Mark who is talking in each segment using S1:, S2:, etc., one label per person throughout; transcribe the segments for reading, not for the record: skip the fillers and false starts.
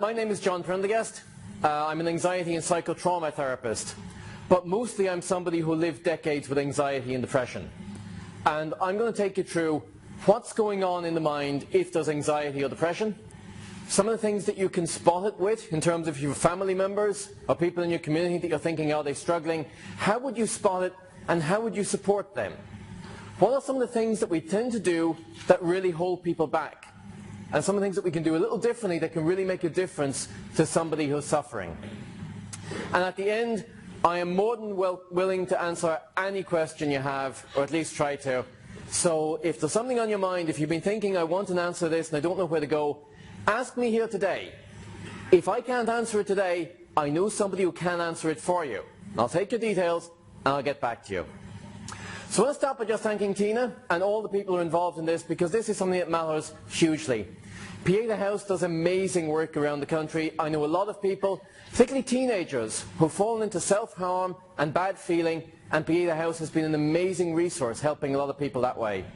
S1: My name is John Prendergast. I'm an anxiety and psychotrauma therapist, but mostly I'm somebody who lived decades with anxiety and depression. And I'm going to take you through what's going on in the mind if there's anxiety or depression, some of the things that you can spot it with in terms of your family members or people in your community that you're thinking, are they struggling? How would you spot it and how would you support them? What are some of the things that we tend to do that really hold people back? And some of the things that we can do a little differently that can really make a difference to somebody who's suffering. And at the end, I am more than willing to answer any question you have, or at least try to. So if there's something on your mind, if you've been thinking, I want an answer to this and I don't know where to go, ask me here today. If I can't answer it today, I know somebody who can answer it for you. I'll take your details and I'll get back to you. So let's start by just thanking Tina and all the people who are involved in this, because this is something that matters hugely. Pieta House does amazing work around the country. I know a lot of people, particularly teenagers, who've fallen into self-harm and bad feeling, and Pieta House has been an amazing resource helping a lot of people that way.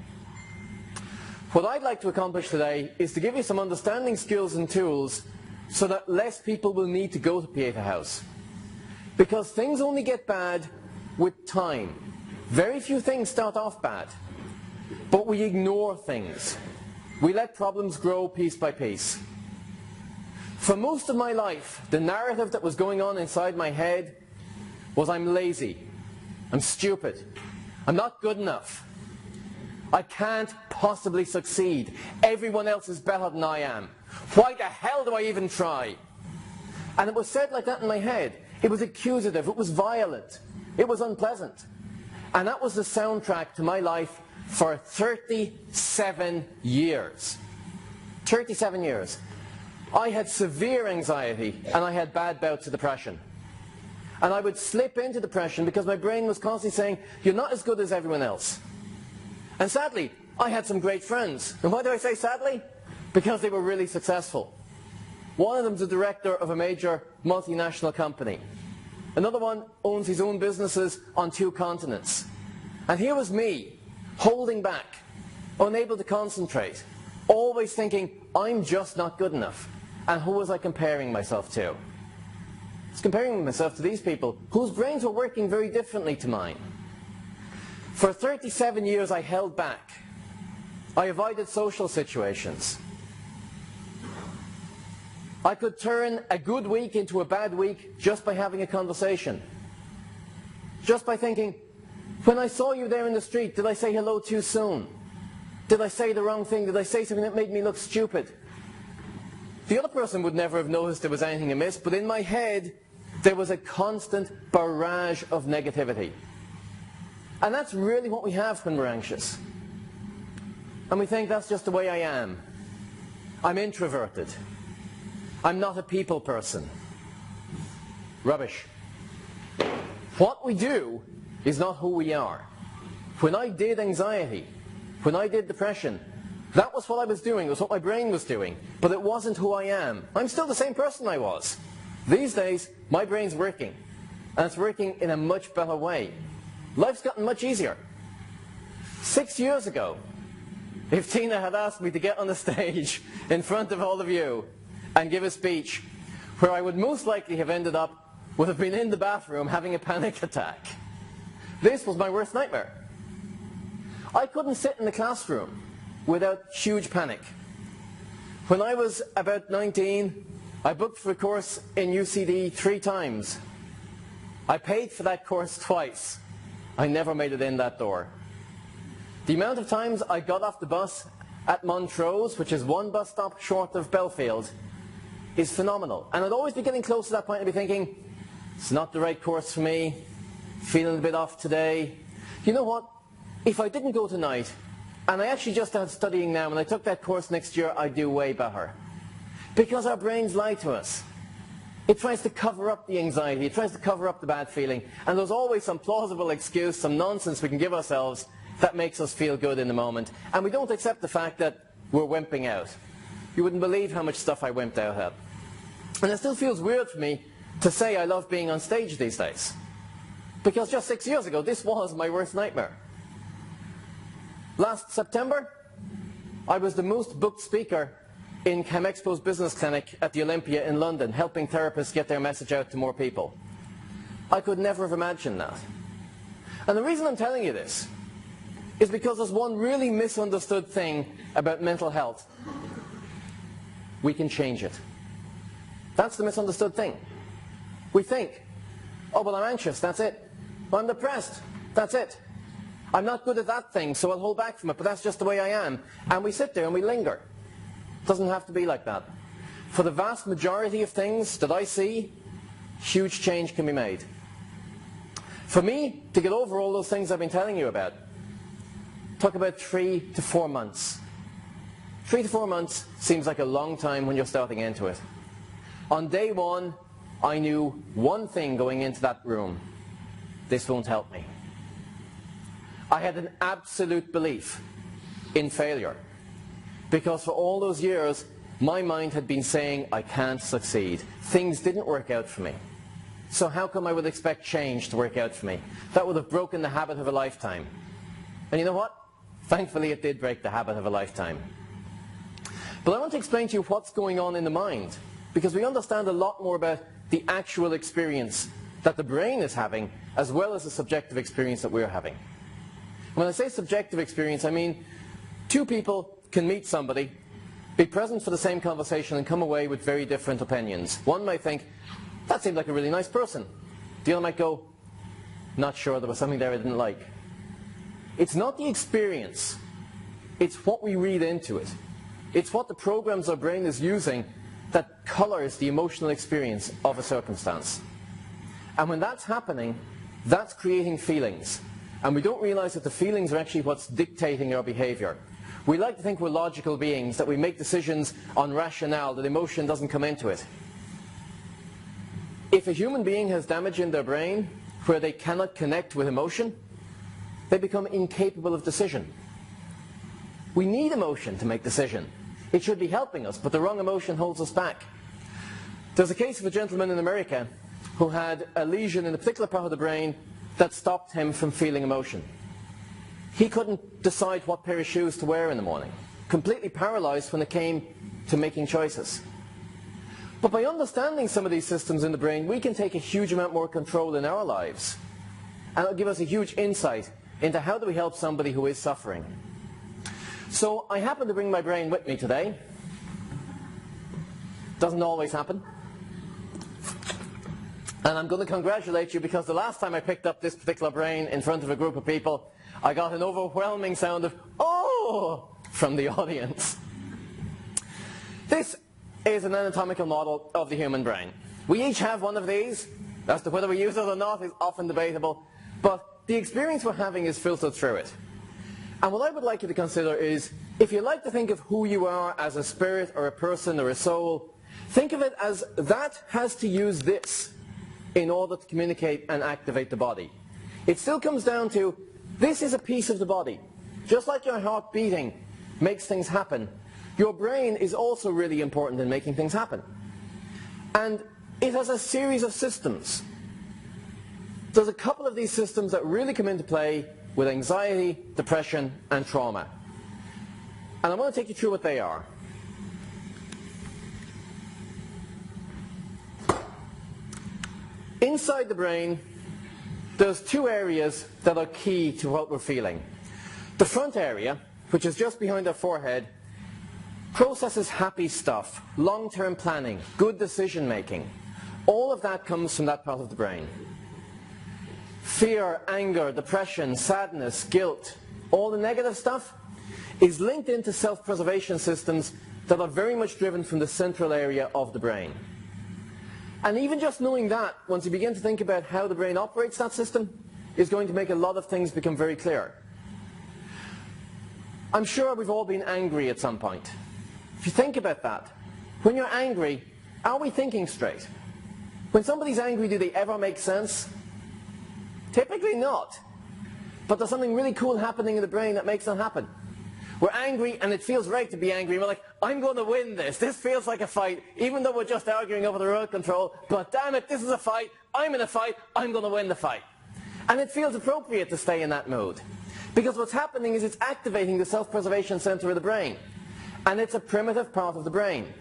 S1: What I'd like to accomplish today is to give you some understanding skills and tools so that less people will need to go to Pieta House. Because things only get bad with time. Very few things start off bad, but we ignore things. We let problems grow piece by piece. For most of my life, the narrative that was going on inside my head was I'm lazy, I'm stupid, I'm not good enough, I can't possibly succeed, everyone else is better than I am, why the hell do I even try? And it was said like that in my head. It was accusative, it was violent, it was unpleasant. And that was the soundtrack to my life for 37 years. 37 years. I had severe anxiety and I had bad bouts of depression. And I would slip into depression because my brain was constantly saying, you're not as good as everyone else. And sadly, I had some great friends. And why do I say sadly? Because they were really successful. One of them's the director of a major multinational company. Another one owns his own businesses on 2 continents. And here was me, holding back, unable to concentrate, always thinking, I'm just not good enough. And who was I comparing myself to? I was comparing myself to these people whose brains were working very differently to mine. For 37 years I held back. I avoided social situations. I could turn a good week into a bad week just by having a conversation. Just by thinking, when I saw you there in the street, did I say hello too soon? Did I say the wrong thing? Did I say something that made me look stupid? The other person would never have noticed there was anything amiss, but in my head, there was a constant barrage of negativity. And that's really what we have when we're anxious. And we think that's just the way I am. I'm introverted. I'm not a people person. Rubbish. What we do is not who we are. When I did anxiety, when I did depression, that was what I was doing, it was what my brain was doing, but it wasn't who I am. I'm still the same person I was. These days, my brain's working, and it's working in a much better way. Life's gotten much easier. 6 years ago, if Tina had asked me to get on the stage in front of all of you and give a speech, where I would most likely have ended up would have been in the bathroom having a panic attack. This was my worst nightmare. I couldn't sit in the classroom without huge panic. When I was about 19, I booked for a course in UCD 3 times. I paid for that course twice. I never made it in that door. The amount of times I got off the bus at Montrose, which is 1 bus stop short of Belfield, is phenomenal. And I'd always be getting close to that point and be thinking, it's not the right course for me, feeling a bit off today. You know what? If I didn't go tonight, and I actually just started studying now, and I took that course next year, I'd do way better. Because our brains lie to us. It tries to cover up the anxiety, it tries to cover up the bad feeling, and there's always some plausible excuse, some nonsense we can give ourselves that makes us feel good in the moment. And we don't accept the fact that we're wimping out. You wouldn't believe how much stuff I wimped out at. And it still feels weird for me to say I love being on stage these days. Because just 6 years ago, this was my worst nightmare. Last September, I was the most booked speaker in ChemExpo's business clinic at the Olympia in London, helping therapists get their message out to more people. I could never have imagined that. And the reason I'm telling you this is because there's one really misunderstood thing about mental health. We can change it. That's the misunderstood thing. We think, oh, well, I'm anxious, that's it. I'm depressed, that's it. I'm not good at that thing, so I'll hold back from it, but that's just the way I am. And we sit there and we linger. It doesn't have to be like that. For the vast majority of things that I see, huge change can be made. For me, to get over all those things I've been telling you about, took about 3 to 4 months. 3 to 4 months seems like a long time when you're starting into it. On day one, I knew one thing going into that room: this won't help me. I had an absolute belief in failure, because for all those years, my mind had been saying, I can't succeed. Things didn't work out for me. So how come I would expect change to work out for me? That would have broken the habit of a lifetime. And you know what? Thankfully, it did break the habit of a lifetime. But I want to explain to you what's going on in the mind, because we understand a lot more about the actual experience that the brain is having, as well as the subjective experience that we're having. When I say subjective experience, I mean 2 people can meet somebody, be present for the same conversation, and come away with very different opinions. One might think, that seemed like a really nice person. The other might go, not sure, there was something there I didn't like. It's not the experience, it's what we read into it. It's what the programs our brain is using that colors the emotional experience of a circumstance. And when that's happening, that's creating feelings. And we don't realize that the feelings are actually what's dictating our behavior. We like to think we're logical beings, that we make decisions on rationale, that emotion doesn't come into it. If a human being has damage in their brain where they cannot connect with emotion, they become incapable of decision. We need emotion to make decision. It should be helping us, but the wrong emotion holds us back. There's a case of a gentleman in America who had a lesion in a particular part of the brain that stopped him from feeling emotion. He couldn't decide what pair of shoes to wear in the morning. Completely paralyzed when it came to making choices. But by understanding some of these systems in the brain, we can take a huge amount more control in our lives. And it'll give us a huge insight into how do we help somebody who is suffering. So I happen to bring my brain with me today. Doesn't always happen. And I'm going to congratulate you, because the last time I picked up this particular brain in front of a group of people, I got an overwhelming sound of, oh, from the audience. This is an anatomical model of the human brain. We each have one of these. As to whether we use it or not is often debatable. But the experience we're having is filtered through it. And what I would like you to consider is, if you like to think of who you are as a spirit or a person or a soul, think of it as that has to use this in order to communicate and activate the body. It still comes down to, this is a piece of the body. Just like your heart beating makes things happen, your brain is also really important in making things happen. And it has a series of systems. There's a couple of these systems that really come into play with anxiety, depression, and trauma. And I want to take you through what they are. Inside the brain, there's 2 areas that are key to what we're feeling. The front area, which is just behind our forehead, processes happy stuff, long-term planning, good decision making. All of that comes from that part of the brain. Fear, anger, depression, sadness, guilt, all the negative stuff is linked into self-preservation systems that are very much driven from the central area of the brain. And even just knowing that, once you begin to think about how the brain operates that system, is going to make a lot of things become very clear. I'm sure we've all been angry at some point. If you think about that, when you're angry, are we thinking straight? When somebody's angry, do they ever make sense? Typically not. But there's something really cool happening in the brain that makes that happen. We're angry, and it feels right to be angry. We're like, I'm going to win this. This feels like a fight, even though we're just arguing over the remote control. But damn it, this is a fight. I'm in a fight. I'm going to win the fight. And it feels appropriate to stay in that mood. Because what's happening is it's activating the self-preservation center of the brain. And it's a primitive part of the brain.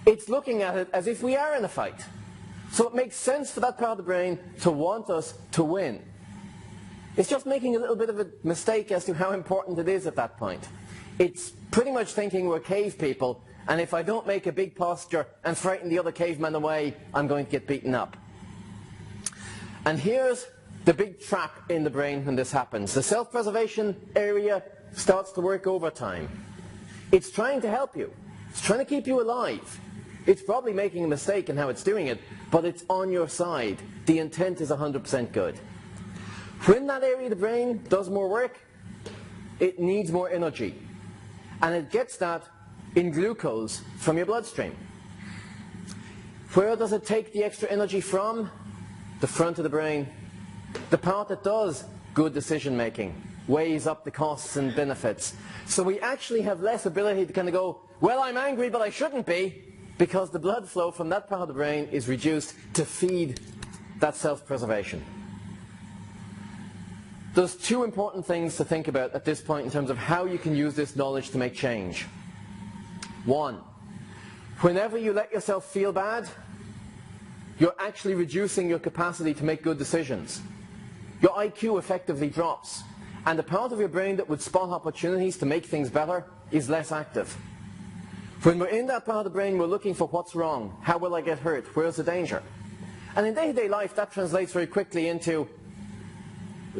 S1: It's looking at it as if we are in a fight. So it makes sense for that part of the brain to want us to win. It's just making a little bit of a mistake as to how important it is at that point. It's pretty much thinking we're cave people, and if I don't make a big posture and frighten the other cavemen away, I'm going to get beaten up. And here's the big trap in the brain when this happens. The self-preservation area starts to work overtime. It's trying to help you. It's trying to keep you alive. It's probably making a mistake in how it's doing it, but it's on your side. The intent is 100% good. When that area of the brain does more work, it needs more energy. And it gets that in glucose from your bloodstream. Where does it take the extra energy from? The front of the brain. The part that does good decision making, weighs up the costs and benefits. So we actually have less ability to kind of go, well, I'm angry, but I shouldn't be, because the blood flow from that part of the brain is reduced to feed that self-preservation. There's two important things to think about at this point in terms of how you can use this knowledge to make change. One, whenever you let yourself feel bad, you're actually reducing your capacity to make good decisions. Your IQ effectively drops, and the part of your brain that would spot opportunities to make things better is less active. When we're in that part of the brain, we're looking for what's wrong, how will I get hurt, where's the danger? And in day-to-day life, that translates very quickly into,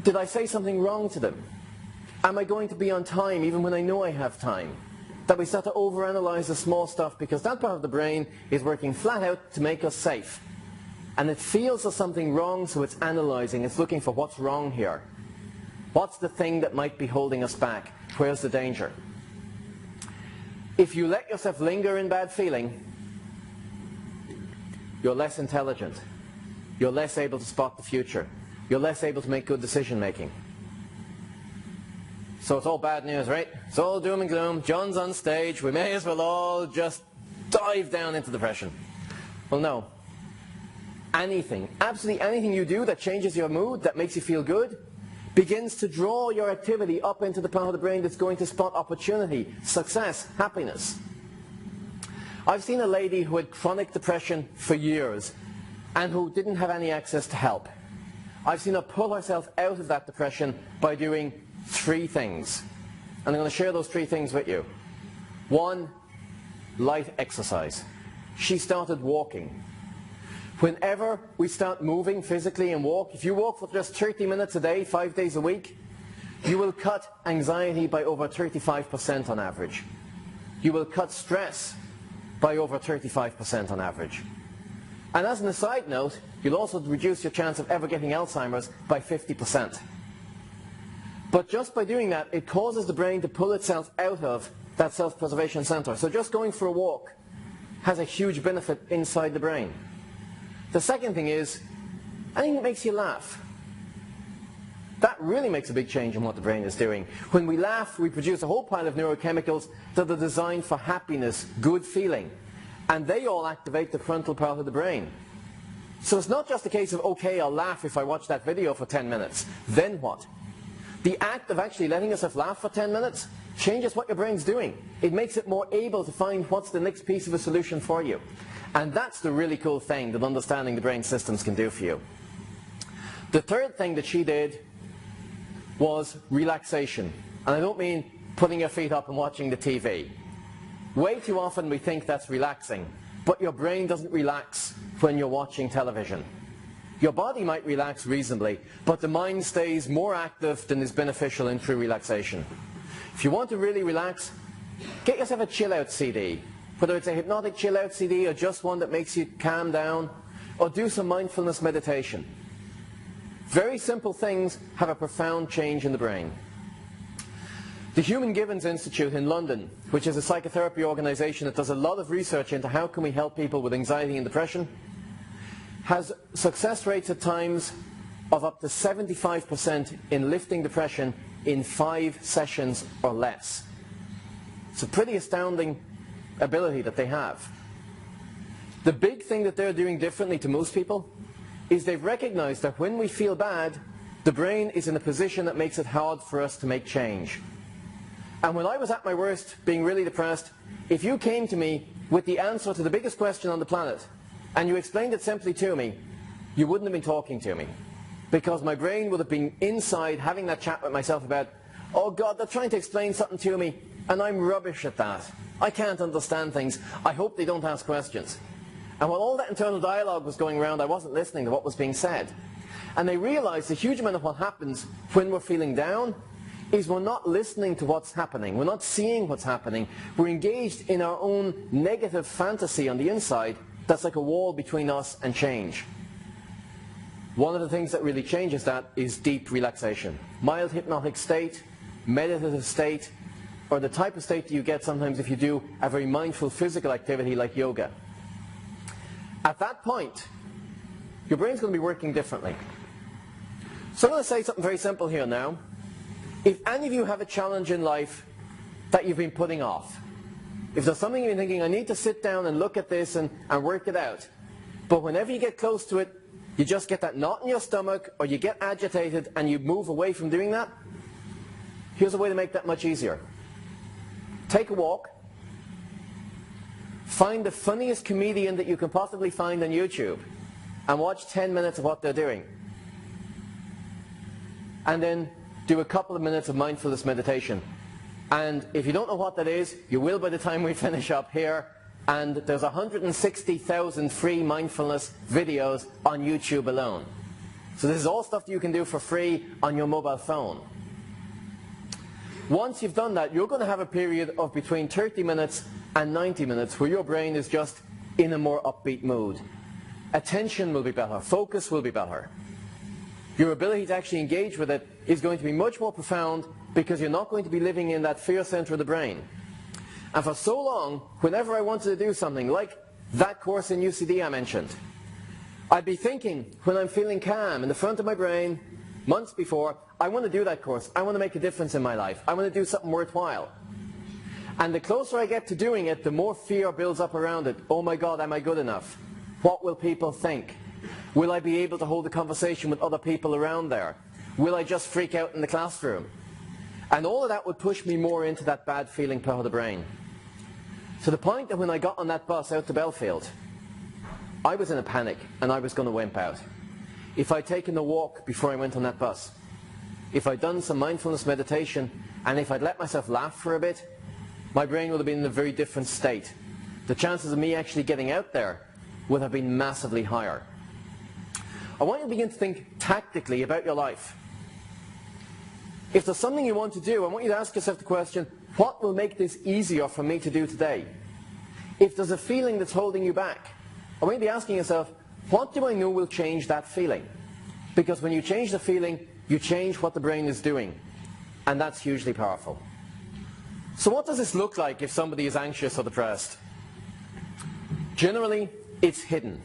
S1: did I say something wrong to them? Am I going to be on time even when I know I have time? That we start to overanalyze the small stuff because that part of the brain is working flat out to make us safe. And it feels there's something wrong, so it's analyzing, it's looking for what's wrong here. What's the thing that might be holding us back? Where's the danger? If you let yourself linger in bad feeling, you're less intelligent. You're less able to spot the future. You're less able to make good decision making. So it's all bad news, right? It's all doom and gloom. John's on stage. We may as well all just dive down into depression. Well, no. Anything, absolutely anything you do that changes your mood, that makes you feel good, begins to draw your activity up into the part of the brain that's going to spot opportunity, success, happiness. I've seen a lady who had chronic depression for years and who didn't have any access to help. I've seen her pull herself out of that depression by doing 3 things. And I'm going to share those 3 things with you. 1, light exercise. She started walking. Whenever we start moving physically and walk, if you walk for just 30 minutes a day, 5 days a week, you will cut anxiety by over 35% on average. You will cut stress by over 35% on average. And as an aside note, you'll also reduce your chance of ever getting Alzheimer's by 50%. But just by doing that, it causes the brain to pull itself out of that self-preservation center. So just going for a walk has a huge benefit inside the brain. The second thing is, anything that makes you laugh. That really makes a big change in what the brain is doing. When we laugh, we produce a whole pile of neurochemicals that are designed for happiness, good feeling. And they all activate the frontal part of the brain. So it's not just a case of, okay, I'll laugh if I watch that video for 10 minutes. Then what? The act of actually letting yourself laugh for 10 minutes changes what your brain's doing. It makes it more able to find what's the next piece of a solution for you. And that's the really cool thing that understanding the brain systems can do for you. The third thing that she did was relaxation. And I don't mean putting your feet up and watching the TV. Way too often we think that's relaxing, but your brain doesn't relax when you're watching television. Your body might relax reasonably, but the mind stays more active than is beneficial in true relaxation. If you want to really relax, get yourself a chill-out CD. Whether it's a hypnotic chill-out CD or just one that makes you calm down, or do some mindfulness meditation. Very simple things have a profound change in the brain. The Human Givens Institute in London, which is a psychotherapy organization that does a lot of research into how can we help people with anxiety and depression, has success rates at times of up to 75% in lifting depression in 5 sessions or less. It's a pretty astounding ability that they have. The big thing that they're doing differently to most people is they've recognized that when we feel bad, the brain is in a position that makes it hard for us to make change. And when I was at my worst, being really depressed, if you came to me with the answer to the biggest question on the planet, and you explained it simply to me, you wouldn't have been talking to me. Because my brain would have been inside having that chat with myself about, oh God, they're trying to explain something to me, and I'm rubbish at that. I can't understand things. I hope they don't ask questions. And while all that internal dialogue was going around, I wasn't listening to what was being said. And they realized a huge amount of what happens when we're feeling down is we're not listening to what's happening. We're not seeing what's happening. We're engaged in our own negative fantasy on the inside that's like a wall between us and change. One of the things that really changes that is deep relaxation. Mild hypnotic state, meditative state, or the type of state that you get sometimes if you do a very mindful physical activity like yoga. At that point, your brain's going to be working differently. So I'm going to say something very simple here now. If any of you have a challenge in life that you've been putting off, if there's something you've been thinking, I need to sit down and look at this and work it out, but whenever you get close to it, you just get that knot in your stomach, or you get agitated and you move away from doing that, here's a way to make that much easier. Take a walk. Find the funniest comedian that you can possibly find on YouTube and watch 10 minutes of what they're doing. And then do a couple of minutes of mindfulness meditation. And if you don't know what that is, you will by the time we finish up here. And there's 160,000 free mindfulness videos on YouTube alone. So this is all stuff that you can do for free on your mobile phone. Once you've done that, you're going to have a period of between 30 minutes and 90 minutes where your brain is just in a more upbeat mood. Attention will be better. Focus will be better. Your ability to actually engage with it is going to be much more profound because you're not going to be living in that fear center of the brain. And for so long, whenever I wanted to do something like that course in UCD I mentioned, I'd be thinking, when I'm feeling calm in the front of my brain, months before, I want to do that course. I want to make a difference in my life. I want to do something worthwhile. And the closer I get to doing it, the more fear builds up around it. Oh my God, am I good enough? What will people think? Will I be able to hold a conversation with other people around there? Will I just freak out in the classroom? And all of that would push me more into that bad feeling part of the brain. To the point that when I got on that bus out to Belfield, I was in a panic and I was going to wimp out. If I'd taken a walk before I went on that bus, if I'd done some mindfulness meditation, and if I'd let myself laugh for a bit, my brain would have been in a very different state. The chances of me actually getting out there would have been massively higher. I want you to begin to think tactically about your life. If there's something you want to do, I want you to ask yourself the question, what will make this easier for me to do today? If there's a feeling that's holding you back, I want you to be asking yourself, what do I know will change that feeling? Because when you change the feeling, you change what the brain is doing. And that's hugely powerful. So what does this look like if somebody is anxious or depressed? Generally, it's hidden.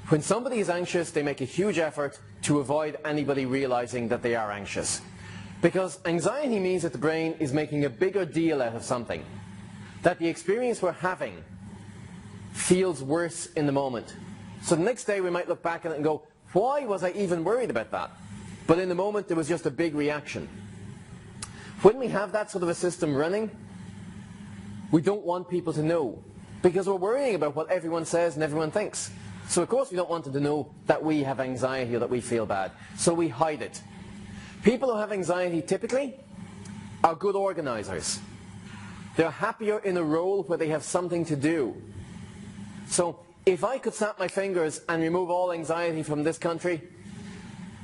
S1: When somebody is anxious, they make a huge effort to avoid anybody realizing that they are anxious. Because anxiety means that the brain is making a bigger deal out of something. That the experience we're having feels worse in the moment. So the next day we might look back at it and go, why was I even worried about that? But in the moment there was just a big reaction. When we have that sort of a system running, we don't want people to know. Because we're worrying about what everyone says and everyone thinks. So of course we don't want them to know that we have anxiety or that we feel bad. So we hide it. People who have anxiety typically are good organizers. They're happier in a role where they have something to do. So if I could snap my fingers and remove all anxiety from this country,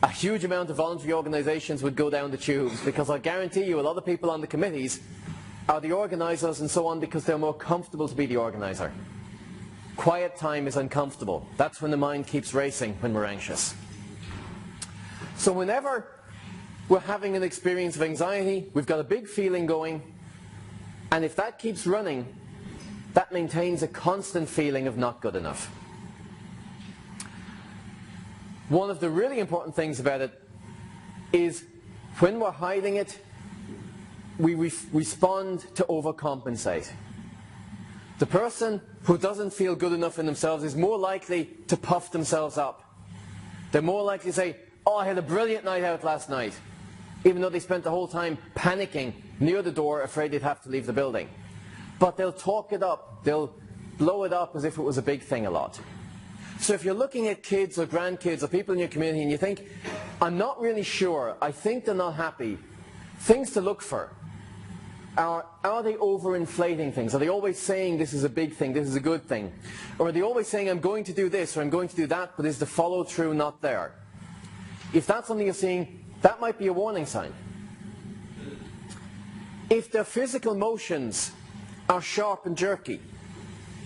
S1: a huge amount of voluntary organizations would go down the tubes, because I guarantee you a lot of people on the committees are the organizers and so on because they're more comfortable to be the organizer. Quiet time is uncomfortable. That's when the mind keeps racing when we're anxious. So whenever we're having an experience of anxiety, we've got a big feeling going, and if that keeps running, that maintains a constant feeling of not good enough. One of the really important things about it is when we're hiding it, we respond to overcompensate. The person who doesn't feel good enough in themselves is more likely to puff themselves up. They're more likely to say, oh, I had a brilliant night out last night, even though they spent the whole time panicking near the door, afraid they'd have to leave the building. But they'll talk it up, they'll blow it up as if it was a big thing a lot. So if you're looking at kids or grandkids or people in your community and you think, I'm not really sure, I think they're not happy, things to look for. Are they overinflating things? Are they always saying this is a big thing, this is a good thing? Or are they always saying I'm going to do this or I'm going to do that, but is the follow through not there? If that's something you're seeing, that might be a warning sign. If their physical motions are sharp and jerky,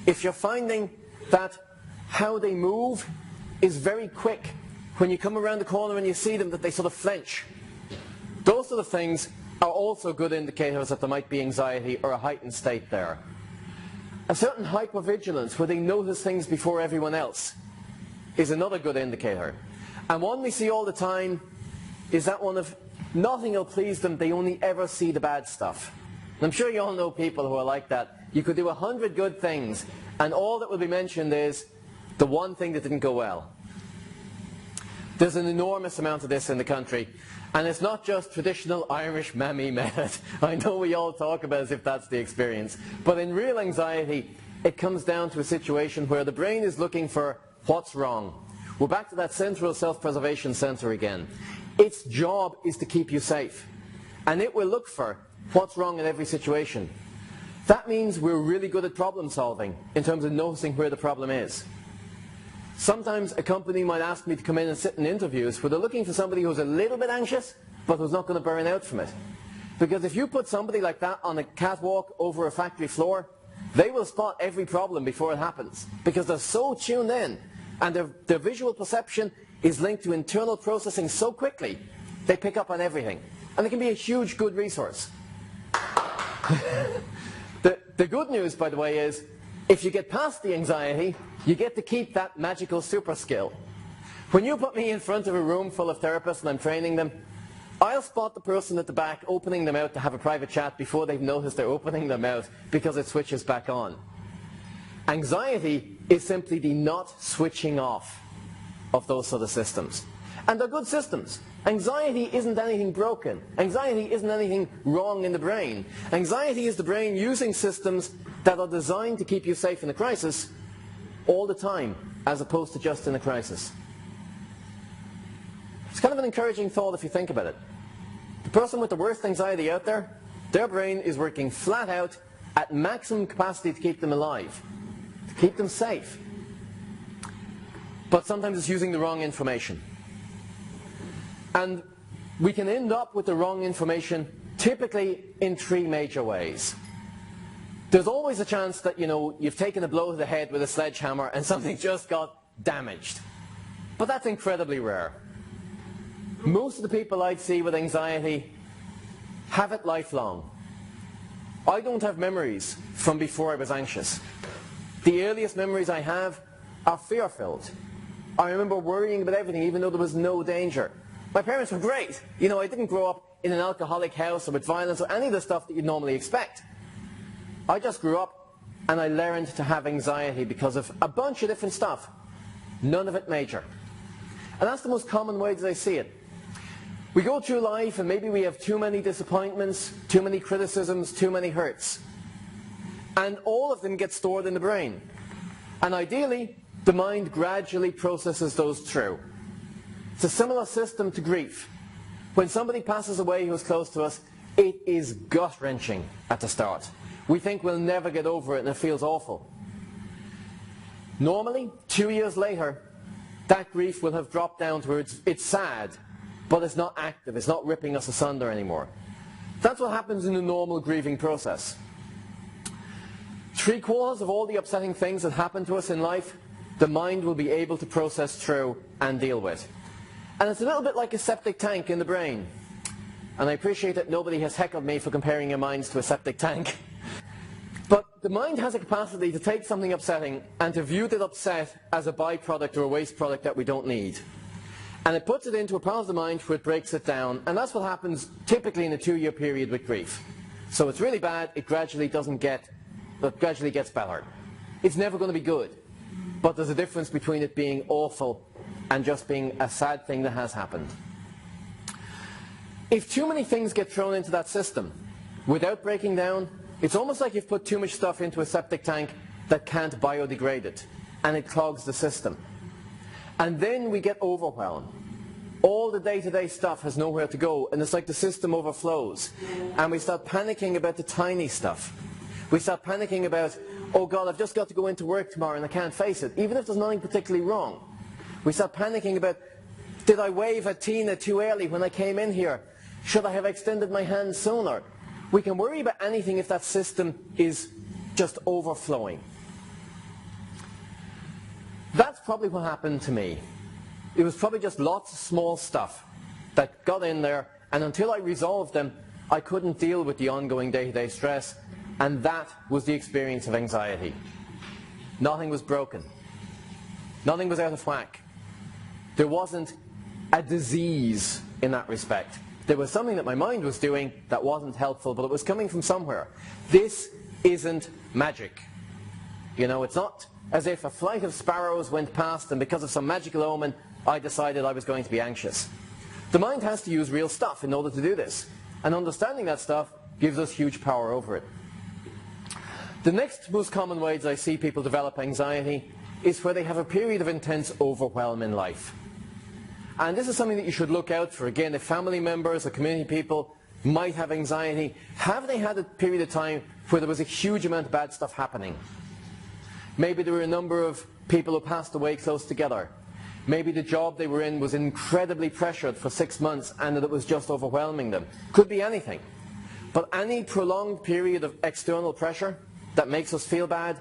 S1: if you're finding that how they move is very quick, when you come around the corner and you see them that they sort of flinch, those sort of things are also good indicators that there might be anxiety or a heightened state there. A certain hypervigilance where they notice things before everyone else is another good indicator. And one we see all the time is that one of nothing will please them, they only ever see the bad stuff. And I'm sure you all know people who are like that. You could do 100 good things and all that will be mentioned is the one thing that didn't go well. There's an enormous amount of this in the country. And it's not just traditional Irish mammy method. I know we all talk about it as if that's the experience. But in real anxiety, it comes down to a situation where the brain is looking for what's wrong. We're back to that central self-preservation center again. Its job is to keep you safe. And it will look for what's wrong in every situation. That means we're really good at problem solving in terms of noticing where the problem is. Sometimes a company might ask me to come in and sit in interviews where they're looking for somebody who's a little bit anxious, but who's not going to burn out from it. Because if you put somebody like that on a catwalk over a factory floor, they will spot every problem before it happens. Because they're so tuned in, and their visual perception is linked to internal processing so quickly, they pick up on everything. And it can be a huge, good resource. The good news, by the way, is if you get past the anxiety, you get to keep that magical super skill. When you put me in front of a room full of therapists and I'm training them, I'll spot the person at the back opening them out to have a private chat before they've noticed they're opening them out because it switches back on. Anxiety is simply the not switching off of those sort of systems. And they're good systems. Anxiety isn't anything broken. Anxiety isn't anything wrong in the brain. Anxiety is the brain using systems that are designed to keep you safe in a crisis all the time, as opposed to just in a crisis. It's kind of an encouraging thought if you think about it. The person with the worst anxiety out there, their brain is working flat out at maximum capacity to keep them alive, to keep them safe. But sometimes it's using the wrong information. And we can end up with the wrong information typically in three major ways. There's always a chance that, you've taken a blow to the head with a sledgehammer and something just got damaged. But that's incredibly rare. Most of the people I'd see with anxiety have it lifelong. I don't have memories from before I was anxious. The earliest memories I have are fear-filled. I remember worrying about everything even though there was no danger. My parents were great. I didn't grow up in an alcoholic house or with violence or any of the stuff that you'd normally expect. I just grew up and I learned to have anxiety because of a bunch of different stuff. None of it major. And that's the most common way that I see it. We go through life and maybe we have too many disappointments, too many criticisms, too many hurts. And all of them get stored in the brain. And ideally, the mind gradually processes those through. It's a similar system to grief. When somebody passes away who's close to us, it is gut-wrenching at the start. We think we'll never get over it and it feels awful. Normally, 2 years later, that grief will have dropped down to where it's sad, but it's not active, it's not ripping us asunder anymore. That's what happens in the normal grieving process. 3/4 of all the upsetting things that happen to us in life, the mind will be able to process through and deal with. And it's a little bit like a septic tank in the brain. And I appreciate that nobody has heckled me for comparing your minds to a septic tank. But the mind has a capacity to take something upsetting and to view that upset as a byproduct or a waste product that we don't need. And it puts it into a part of the mind where it breaks it down. And that's what happens typically in a 2-year period with grief. So it's really bad, it gradually gets better. It's never going to be good. But there's a difference between it being awful and just being a sad thing that has happened. If too many things get thrown into that system, without breaking down, it's almost like you've put too much stuff into a septic tank that can't biodegrade it, and it clogs the system. And then we get overwhelmed. All the day-to-day stuff has nowhere to go, and it's like the system overflows. And we start panicking about the tiny stuff. We start panicking about, oh God, I've just got to go into work tomorrow and I can't face it, even if there's nothing particularly wrong. We start panicking about, did I wave at Tina too early when I came in here? Should I have extended my hand sooner? We can worry about anything if that system is just overflowing. That's probably what happened to me. It was probably just lots of small stuff that got in there, and until I resolved them, I couldn't deal with the ongoing day-to-day stress, and that was the experience of anxiety. Nothing was broken. Nothing was out of whack. There wasn't a disease in that respect. There was something that my mind was doing that wasn't helpful, but it was coming from somewhere. This isn't magic. You know, it's not as if a flight of sparrows went past and because of some magical omen, I decided I was going to be anxious. The mind has to use real stuff in order to do this. And understanding that stuff gives us huge power over it. The next most common ways I see people develop anxiety is where they have a period of intense overwhelm in life. And this is something that you should look out for. Again, if family members or community people might have anxiety, have they had a period of time where there was a huge amount of bad stuff happening? Maybe there were a number of people who passed away close together. Maybe the job they were in was incredibly pressured for 6 months and that it was just overwhelming them. Could be anything. But any prolonged period of external pressure that makes us feel bad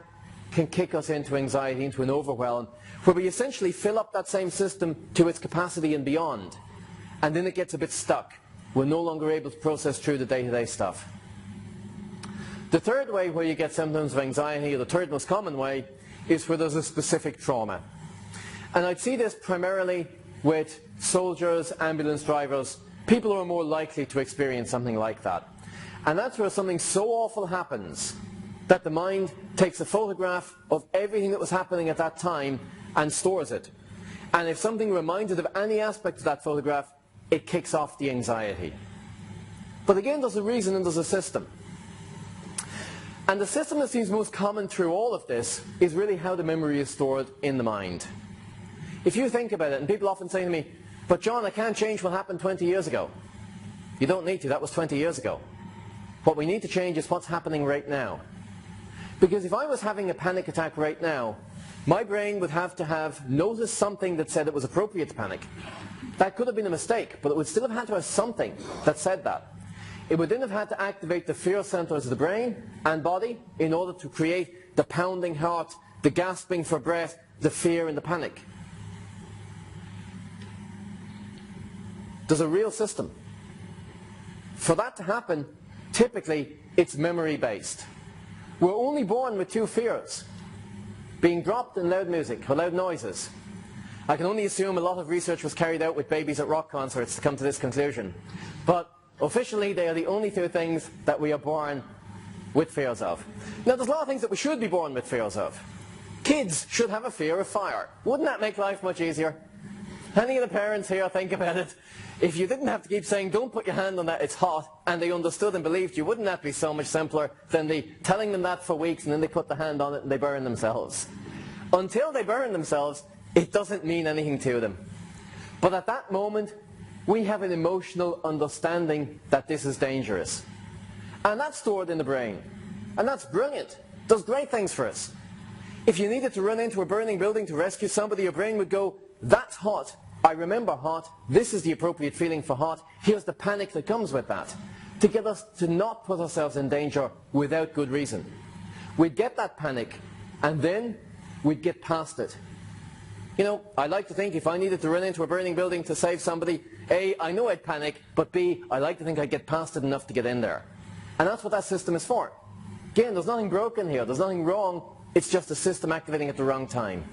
S1: can kick us into anxiety, into an overwhelm, where we essentially fill up that same system to its capacity and beyond. And then it gets a bit stuck. We're no longer able to process through the day-to-day stuff. The third way where you get symptoms of anxiety, or the third most common way, is where there's a specific trauma. And I'd see this primarily with soldiers, ambulance drivers, people who are more likely to experience something like that. And that's where something so awful happens that the mind takes a photograph of everything that was happening at that time and stores it. And if something reminds it of any aspect of that photograph, it kicks off the anxiety. But again, there's a reason and there's a system. And the system that seems most common through all of this is really how the memory is stored in the mind. If you think about it, and people often say to me, but John, I can't change what happened 20 years ago. You don't need to, that was 20 years ago. What we need to change is what's happening right now. Because if I was having a panic attack right now, my brain would have to have noticed something that said it was appropriate to panic. That could have been a mistake, but it would still have had to have something that said that. It would then have had to activate the fear centers of the brain and body in order to create the pounding heart, the gasping for breath, the fear and the panic. There's a real system. For that to happen, typically it's memory-based. We're only born with two fears: being dropped and loud music, or loud noises. I can only assume a lot of research was carried out with babies at rock concerts to come to this conclusion. But officially, they are the only two things that we are born with fears of. Now, there's a lot of things that we should be born with fears of. Kids should have a fear of fire. Wouldn't that make life much easier? Any of the parents here think about it? If you didn't have to keep saying, don't put your hand on that, it's hot, and they understood and believed you, wouldn't that be so much simpler than telling them that for weeks and then they put the hand on it and they burn themselves? Until they burn themselves, it doesn't mean anything to them. But at that moment, we have an emotional understanding that this is dangerous. And that's stored in the brain. And that's brilliant. It does great things for us. If you needed to run into a burning building to rescue somebody, your brain would go, that's hot. I remember hot. This is the appropriate feeling for hot. Here's the panic that comes with that. To get us to not put ourselves in danger without good reason. We'd get that panic, and then we'd get past it. You know, I like to think if I needed to run into a burning building to save somebody, A, I know I'd panic, but B, I like to think I'd get past it enough to get in there. And that's what that system is for. Again, there's nothing broken here. There's nothing wrong. It's just a system activating at the wrong time.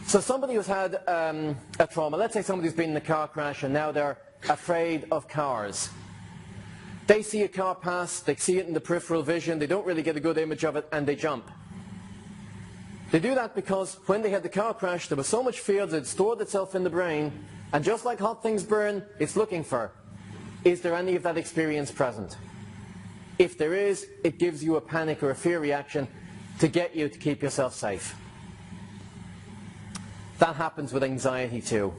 S1: So somebody who's had a trauma, let's say somebody's been in a car crash and now they're afraid of cars. They see a car pass, they see it in the peripheral vision, they don't really get a good image of it, and they jump. They do that because when they had the car crash, there was so much fear that it stored itself in the brain, and just like hot things burn, it's looking for, is there any of that experience present? If there is, it gives you a panic or a fear reaction to get you to keep yourself safe. That happens with anxiety too.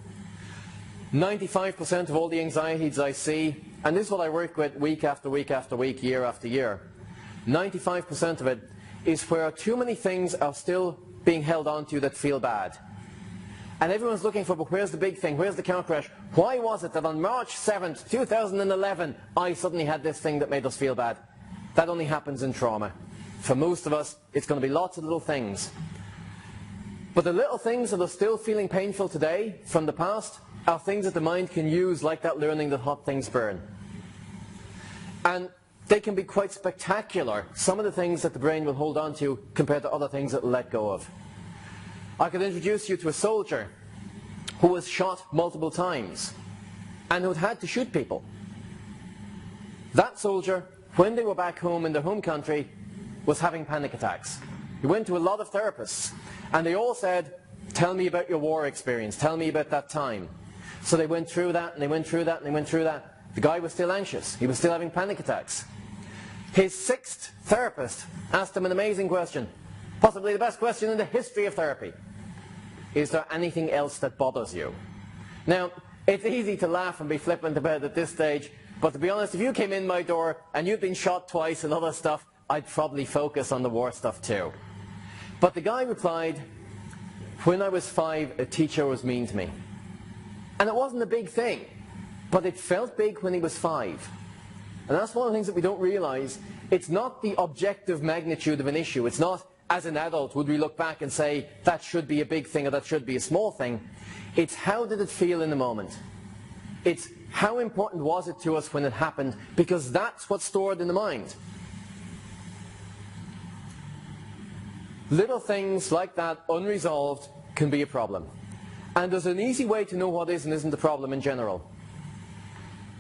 S1: 95% of all the anxieties I see, and this is what I work with week after week after week, year after year, 95% of it is where too many things are still being held on to that feel bad. And everyone's looking for, but where's the big thing? Where's the car crash? Why was it that on March 7th, 2011, I suddenly had this thing that made us feel bad? That only happens in trauma. For most of us, it's going to be lots of little things. But the little things that are still feeling painful today from the past are things that the mind can use, like that learning that hot things burn. And they can be quite spectacular, some of the things that the brain will hold on to compared to other things it will let go of. I could introduce you to a soldier who was shot multiple times and who had to shoot people. That soldier, when they were back home in their home country, was having panic attacks. He went to a lot of therapists and they all said, tell me about your war experience, tell me about that time. So they went through that and they went through that and they went through that. The guy was still anxious, he was still having panic attacks. His sixth therapist asked him an amazing question, possibly the best question in the history of therapy. Is there anything else that bothers you? Now, it's easy to laugh and be flippant about it at this stage, but to be honest, if you came in my door and you'd been shot twice and other stuff, I'd probably focus on the war stuff too. But the guy replied, when I was 5, a teacher was mean to me. And it wasn't a big thing, but it felt big when he was 5. And that's one of the things that we don't realize. It's not the objective magnitude of an issue. It's not, as an adult, would we look back and say, that should be a big thing or that should be a small thing. It's how did it feel in the moment. It's how important was it to us when it happened, because that's what's stored in the mind. Little things like that, unresolved, can be a problem. And there's an easy way to know what is and isn't a problem in general.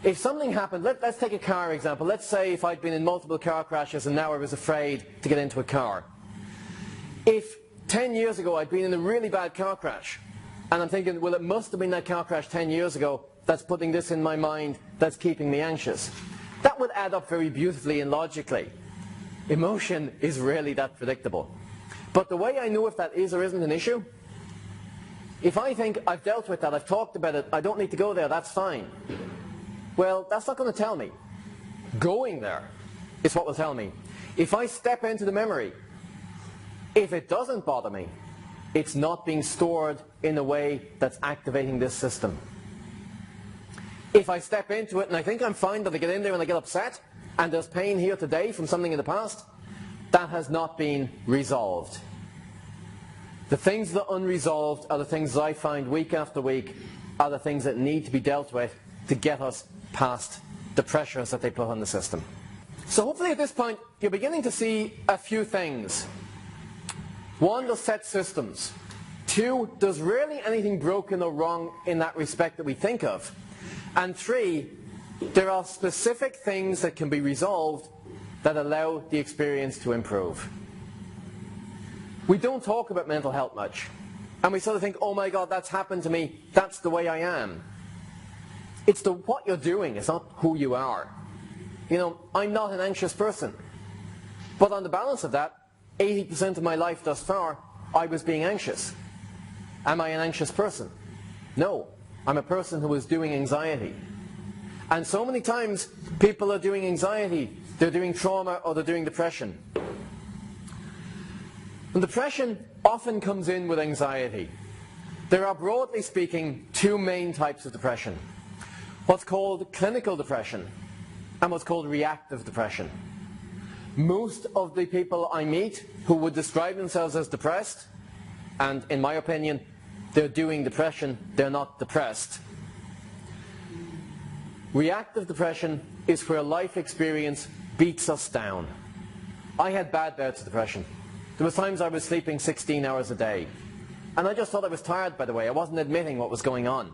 S1: If something happened, let's take a car example. Let's say if I'd been in multiple car crashes and now I was afraid to get into a car. If 10 years ago I'd been in a really bad car crash, and I'm thinking, well, it must have been that car crash 10 years ago that's putting this in my mind, that's keeping me anxious. That would add up very beautifully and logically. Emotion is rarely that predictable. But the way I know if that is or isn't an issue, if I think I've dealt with that, I've talked about it, I don't need to go there, that's fine. Well, that's not going to tell me. Going there is what will tell me. If I step into the memory, if it doesn't bother me, it's not being stored in a way that's activating this system. If I step into it and I think I'm fine, that I get in there and I get upset, and there's pain here today from something in the past, that has not been resolved. The things that are unresolved are the things that I find week after week are the things that need to be dealt with to get us past the pressures that they put on the system. So hopefully at this point you're beginning to see a few things. 1, there's set systems. 2, there's rarely anything broken or wrong in that respect that we think of. And 3, there are specific things that can be resolved that allow the experience to improve. We don't talk about mental health much. And we sort of think, oh my God, that's happened to me, that's the way I am. It's what you're doing, it's not who you are. You know, I'm not an anxious person. But on the balance of that, 80% of my life thus far, I was being anxious. Am I an anxious person? No. I'm a person who is doing anxiety. And so many times, people are doing anxiety, they're doing trauma, or they're doing depression. And depression often comes in with anxiety. There are, broadly speaking, 2 main types of depression. What's called clinical depression and what's called reactive depression. Most of the people I meet who would describe themselves as depressed, and in my opinion, they're doing depression, they're not depressed. Reactive depression is where life experience beats us down. I had bad bouts of depression. There were times I was sleeping 16 hours a day. And I just thought I was tired, by the way. I wasn't admitting what was going on.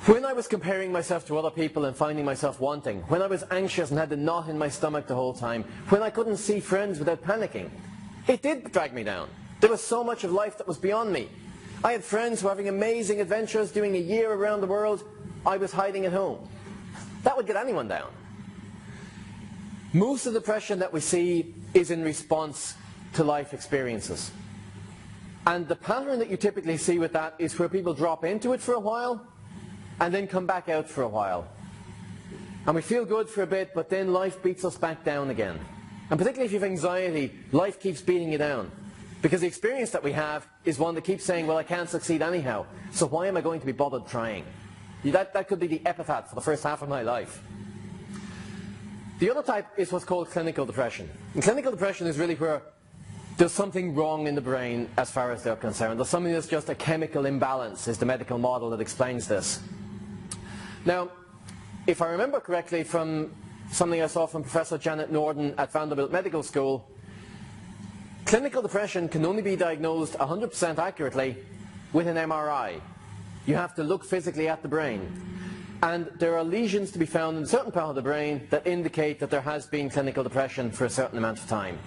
S1: When I was comparing myself to other people and finding myself wanting, when I was anxious and had the knot in my stomach the whole time, when I couldn't see friends without panicking, it did drag me down. There was so much of life that was beyond me. I had friends who were having amazing adventures, doing a year around the world. I was hiding at home. That would get anyone down. Most of the depression that we see is in response to life experiences. And the pattern that you typically see with that is where people drop into it for a while and then come back out for a while. And we feel good for a bit, but then life beats us back down again. And particularly if you have anxiety, life keeps beating you down. Because the experience that we have is one that keeps saying, well, I can't succeed anyhow, so why am I going to be bothered trying? That could be the epithet for the first half of my life. The other type is what's called clinical depression. And clinical depression is really where there's something wrong in the brain as far as they're concerned. There's something that's just a chemical imbalance, is the medical model that explains this. Now, if I remember correctly from something I saw from Professor Janet Norden at Vanderbilt Medical School, clinical depression can only be diagnosed 100% accurately with an MRI. You have to look physically at the brain. And there are lesions to be found in a certain part of the brain that indicate that there has been clinical depression for a certain amount of time.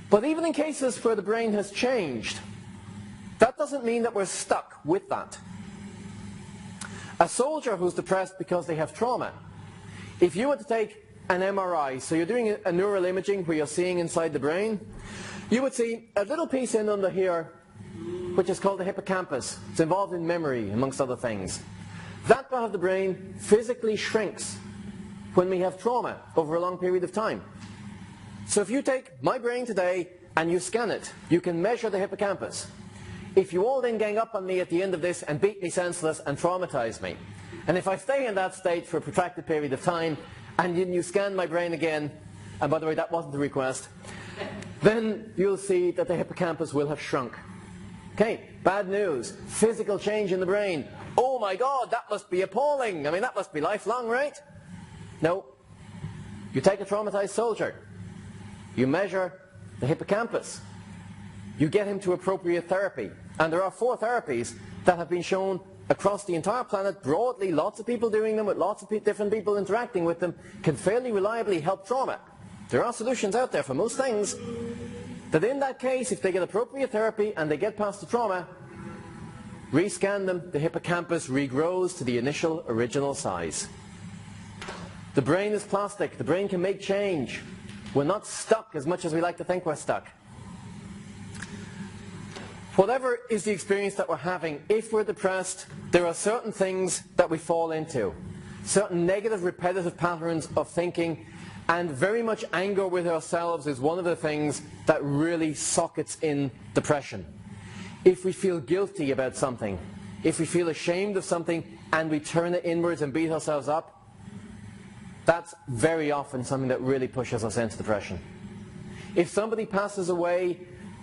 S1: But even in cases where the brain has changed, that doesn't mean that we're stuck with that. A soldier who's depressed because they have trauma, if you were to take an MRI, so you're doing a neural imaging where you're seeing inside the brain, you would see a little piece in under here which is called the hippocampus. It's involved in memory, amongst other things. That part of the brain physically shrinks when we have trauma over a long period of time. So if you take my brain today and you scan it, you can measure the hippocampus. If you all then gang up on me at the end of this and beat me senseless and traumatize me, and if I stay in that state for a protracted period of time, and then you scan my brain again, and by the way, that wasn't a request, then you'll see that the hippocampus will have shrunk. Okay, bad news. Physical change in the brain. Oh my God, that must be appalling. I mean, that must be lifelong, right? No. You take a traumatized soldier. You measure the hippocampus. You get him to appropriate therapy. And there are 4 therapies that have been shown across the entire planet broadly. Lots of people doing them with lots of different people interacting with them can fairly reliably help trauma. There are solutions out there for most things. That in that case, if they get appropriate therapy and they get past the trauma, rescan them, the hippocampus regrows to the initial original size. The brain is plastic. The brain can make change. We're not stuck as much as we like to think we're stuck. Whatever is the experience that we're having, if we're depressed, there are certain things that we fall into. Certain negative, repetitive patterns of thinking, and very much anger with ourselves is one of the things that really sockets in depression. If we feel guilty about something, if we feel ashamed of something, and we turn it inwards and beat ourselves up, that's very often something that really pushes us into depression. If somebody passes away,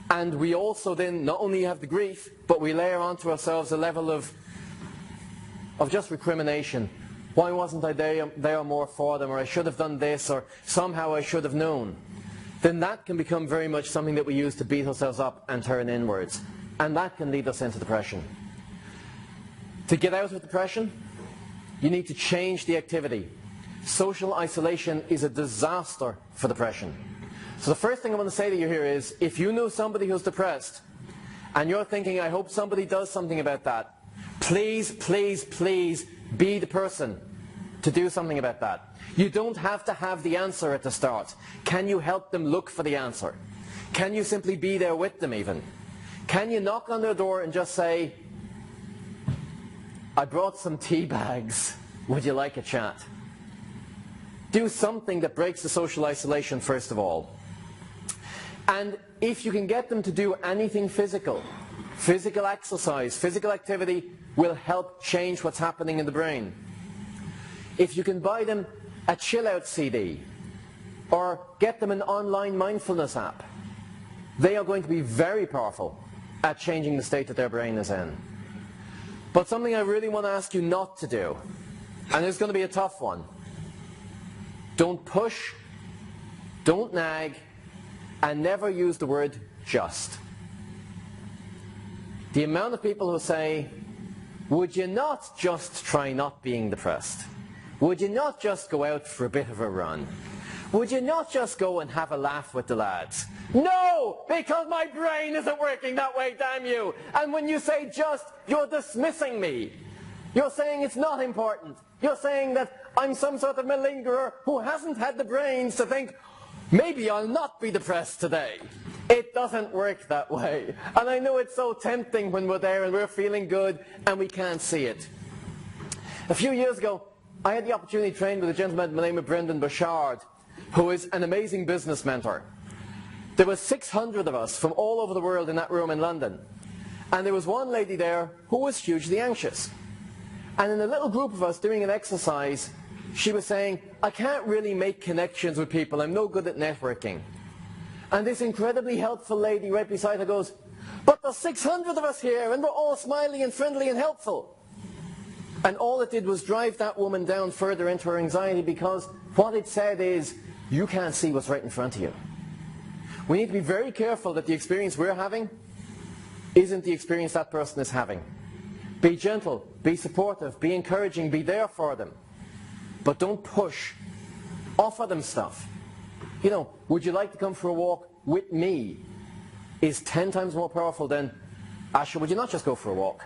S1: and we also then not only have the grief, but we layer onto ourselves a level of just recrimination. Why wasn't I there more for them, or I should have done this, or somehow I should have known. Then that can become very much something that we use to beat ourselves up and turn inwards. And that can lead us into depression. To get out of depression, you need to change the activity. Social isolation is a disaster for depression. So the first thing I want to say to you here is, if you know somebody who's depressed, and you're thinking, I hope somebody does something about that, please, please, please be the person to do something about that. You don't have to have the answer at the start. Can you help them look for the answer? Can you simply be there with them even? Can you knock on their door and just say, I brought some tea bags, would you like a chat? Do something that breaks the social isolation first of all. And if you can get them to do anything physical, physical exercise, physical activity will help change what's happening in the brain. If you can buy them a chill out CD or get them an online mindfulness app, they are going to be very powerful at changing the state that their brain is in. But something I really want to ask you not to do, and it's going to be a tough one, don't push, don't nag, and never use the word just. The amount of people who say, would you not just try not being depressed? Would you not just go out for a bit of a run? Would you not just go and have a laugh with the lads? No, because my brain isn't working that way, damn you. And when you say just, you're dismissing me. You're saying it's not important. You're saying that I'm some sort of malingerer who hasn't had the brains to think, maybe I'll not be depressed today. It doesn't work that way. And I know it's so tempting when we're there and we're feeling good and we can't see it. A few years ago, I had the opportunity to train with a gentleman by the name of Brendan Bouchard, who is an amazing business mentor. There were 600 of us from all over the world in that room in London. And there was one lady there who was hugely anxious. And in a little group of us doing an exercise, she was saying, I can't really make connections with people. I'm no good at networking. And this incredibly helpful lady right beside her goes, but there's 600 of us here and we're all smiley and friendly and helpful. And all it did was drive that woman down further into her anxiety, because what it said is, you can't see what's right in front of you. We need to be very careful that the experience we're having isn't the experience that person is having. Be gentle, be supportive, be encouraging, be there for them. But don't push. Offer them stuff. You know, would you like to come for a walk with me? Is 10 times more powerful than, Asha, would you not just go for a walk?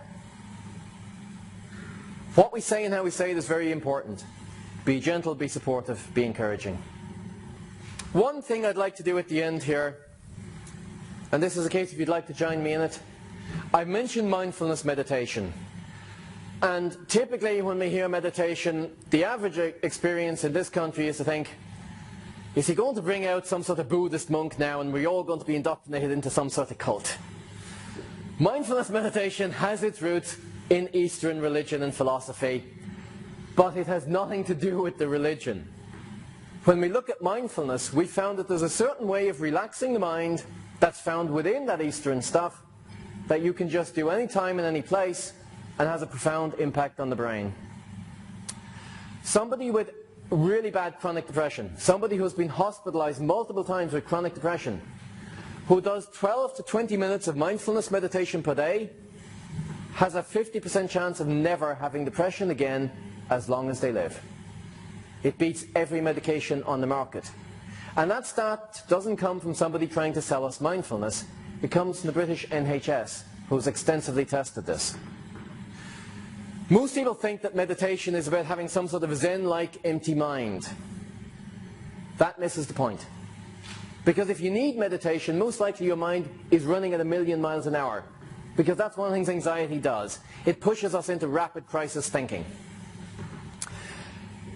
S1: What we say and how we say it is very important. Be gentle, be supportive, be encouraging. One thing I'd like to do at the end here, and this is a case if you'd like to join me in it, I've mentioned mindfulness meditation. And typically when we hear meditation, the average experience in this country is to think, is he going to bring out some sort of Buddhist monk now and we're all going to be indoctrinated into some sort of cult? Mindfulness meditation has its roots in Eastern religion and philosophy, but it has nothing to do with the religion. When we look at mindfulness, we found that there's a certain way of relaxing the mind that's found within that Eastern stuff that you can just do any time in any place and has a profound impact on the brain. Somebody with really bad chronic depression, somebody who's been hospitalized multiple times with chronic depression, who does 12 to 20 minutes of mindfulness meditation per day, has a 50% chance of never having depression again as long as they live. It beats every medication on the market. And that stat doesn't come from somebody trying to sell us mindfulness. It comes from the British NHS, who's extensively tested this. Most people think that meditation is about having some sort of Zen-like empty mind. That misses the point. Because if you need meditation, most likely your mind is running at 1,000,000 miles an hour. Because that's one of the things anxiety does. It pushes us into rapid crisis thinking.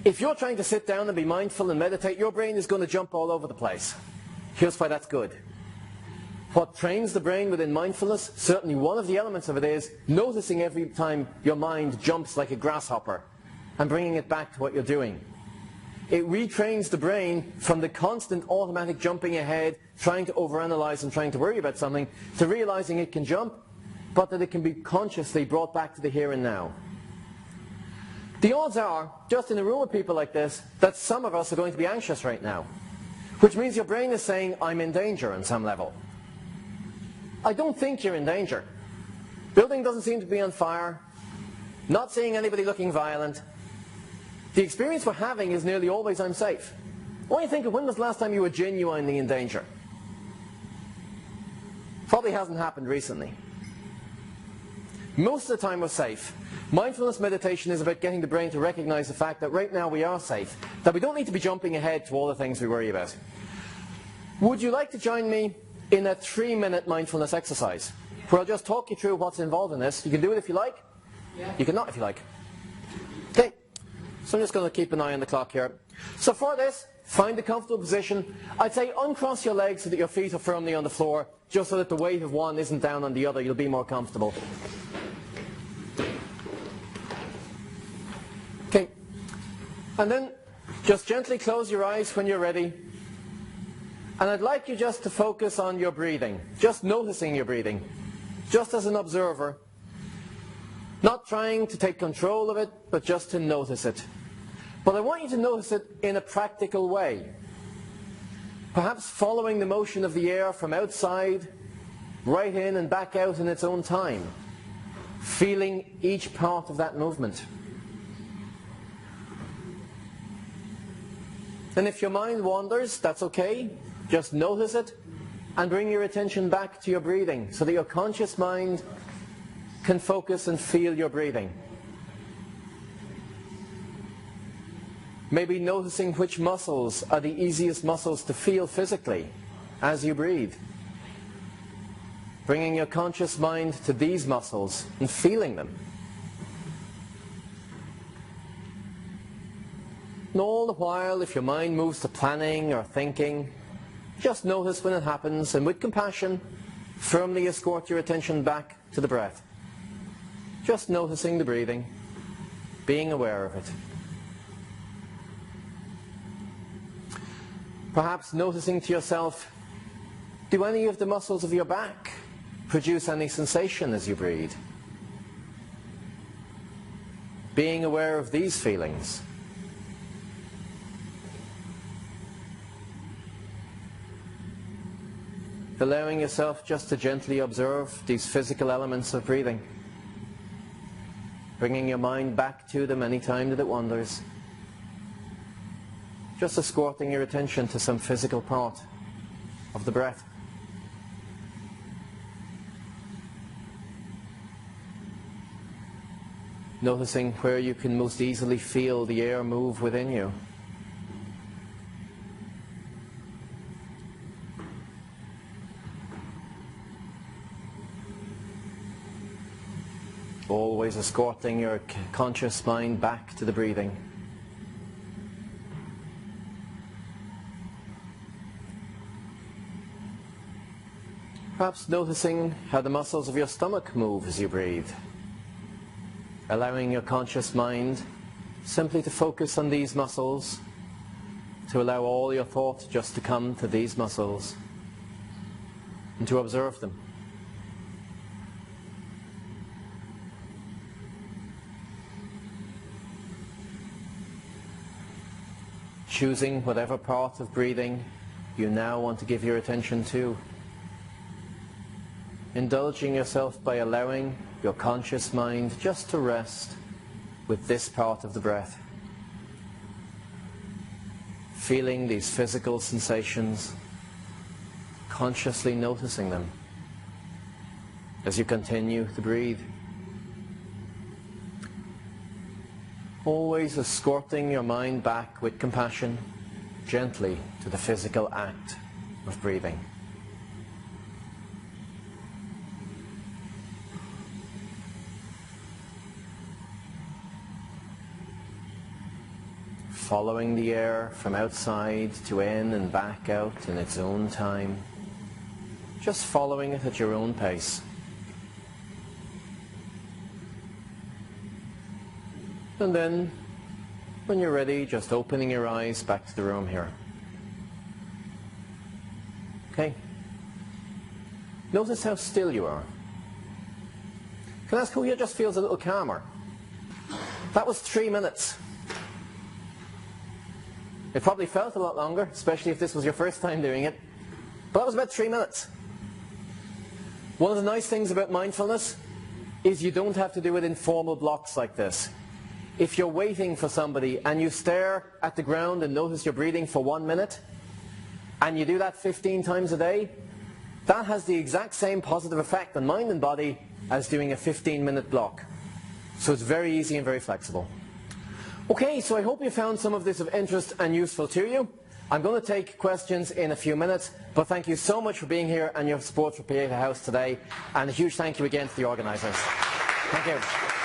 S1: If you're trying to sit down and be mindful and meditate, your brain is going to jump all over the place. Here's why that's good. What trains the brain within mindfulness, certainly one of the elements of it is noticing every time your mind jumps like a grasshopper and bringing it back to what you're doing. It retrains the brain from the constant automatic jumping ahead, trying to overanalyze and trying to worry about something, to realizing it can jump, but that it can be consciously brought back to the here and now. The odds are, just in a room of people like this, that some of us are going to be anxious right now. Which means your brain is saying, I'm in danger on some level. I don't think you're in danger. Building doesn't seem to be on fire. Not seeing anybody looking violent. The experience we're having is nearly always I'm safe. What do you think of when was the last time you were genuinely in danger? Probably hasn't happened recently. Most of the time we're safe. Mindfulness meditation is about getting the brain to recognize the fact that right now we are safe, that we don't need to be jumping ahead to all the things we worry about. Would you like to join me in a 3-minute mindfulness exercise, where I'll just talk you through what's involved in this? You can do it if you like. Yeah. You can not if you like. Okay, so I'm just going to keep an eye on the clock here. So for this, find a comfortable position. I'd say uncross your legs so that your feet are firmly on the floor, just so that the weight of one isn't down on the other. You'll be more comfortable. Okay, and then just gently close your eyes when you're ready. And I'd like you just to focus on your breathing, just noticing your breathing, just as an observer. Not trying to take control of it, but just to notice it. But I want you to notice it in a practical way. Perhaps following the motion of the air from outside, right in and back out in its own time. Feeling each part of that movement. And if your mind wanders, that's okay. Just notice it and bring your attention back to your breathing so that your conscious mind can focus and feel your breathing. Maybe noticing which muscles are the easiest muscles to feel physically as you breathe. Bringing your conscious mind to these muscles and feeling them. And all the while, if your mind moves to planning or thinking, just notice when it happens, and with compassion, firmly escort your attention back to the breath. Just noticing the breathing, being aware of it. Perhaps noticing to yourself, do any of the muscles of your back produce any sensation as you breathe? Being aware of these feelings. Allowing yourself just to gently observe these physical elements of breathing. Bringing your mind back to them any time that it wanders. Just escorting your attention to some physical part of the breath. Noticing where you can most easily feel the air move within you. Always escorting your conscious mind back to the breathing. Perhaps noticing how the muscles of your stomach move as you breathe. Allowing your conscious mind simply to focus on these muscles, to allow all your thought just to come to these muscles, and to observe them. Choosing whatever part of breathing you now want to give your attention to. Indulging yourself by allowing your conscious mind just to rest with this part of the breath. Feeling these physical sensations, consciously noticing them as you continue to breathe. Always escorting your mind back with compassion, gently to the physical act of breathing. Following the air from outside to in and back out in its own time. Just following it at your own pace. And then, when you're ready, just opening your eyes back to the room here. Okay. Notice how still you are. Can I ask who here just feels a little calmer? That was 3 minutes. It probably felt a lot longer, especially if this was your first time doing it. But that was about 3 minutes. One of the nice things about mindfulness is you don't have to do it in formal blocks like this. If you're waiting for somebody and you stare at the ground and notice your breathing for 1 minute, and you do that 15 times a day, that has the exact same positive effect on mind and body as doing a 15-minute block. So it's very easy and very flexible. Okay, so I hope you found some of this of interest and useful to you. I'm going to take questions in a few minutes, but thank you so much for being here and your support for Pieta House today, and a huge thank you again to the organisers. Thank you.